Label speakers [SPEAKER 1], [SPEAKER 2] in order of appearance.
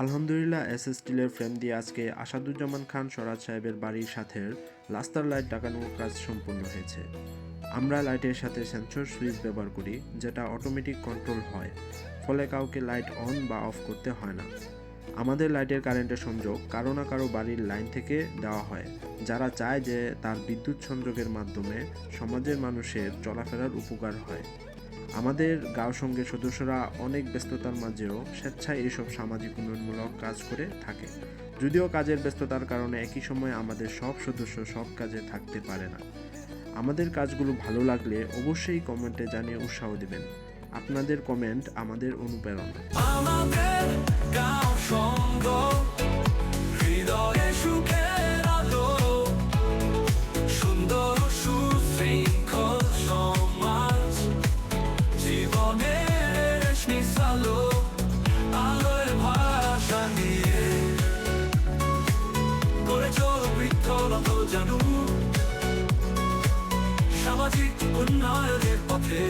[SPEAKER 1] আলহামদুলিল্লাহ এসএস স্টিলের ফ্রেম দিয়ে আজকে আসাদুজ্জামান খান সরাজ সাহেবের বাড়ির সাথে লাস্টার লাইট লাগানোর কাজ সম্পূর্ণ হয়েছে। আমরা লাইটের সাথে সেন্সর সুইচ ব্যবহার করি, যেটা অটোমেটিক কন্ট্রোল হয়, ফলে কাউকে লাইট অন বা অফ করতে হয় না। আমাদের লাইটের কারেন্টের সংযোগ কারো না কারো বাড়ির লাইন থেকে দেওয়া হয়, যারা চায় যে তার বিদ্যুৎ সংযোগের মাধ্যমে সমাজের মানুষের চলাফেরার উপকার হয়। আমাদের গাঁও সঙ্গের সদস্যরা অনেক ব্যস্ততার মাঝেও স্বেচ্ছায় এইসব সামাজিক উন্নয়নমূলক কাজ করে থাকে। যদিও কাজের ব্যস্ততার কারণে একই সময় আমাদের সব সদস্য সব কাজে থাকতে পারে না। আমাদের কাজগুলো ভালো লাগলে অবশ্যই কমেন্টে জানিয়ে উৎসাহ দিবেন। আপনাদের কমেন্ট আমাদের অনুপ্রেরণা।
[SPEAKER 2] আমাদের গাঁও সঙ্গ হৃদয়ে সুখের আলো, সুন্দর সুশৃঙ্খল সমাজ, জীবনের রেশমি আলো, আলোর ভাষা নিয়ে গড়ে চলো বৃক্ষলতা জানু সামাজিক উন্নয়নের পথে।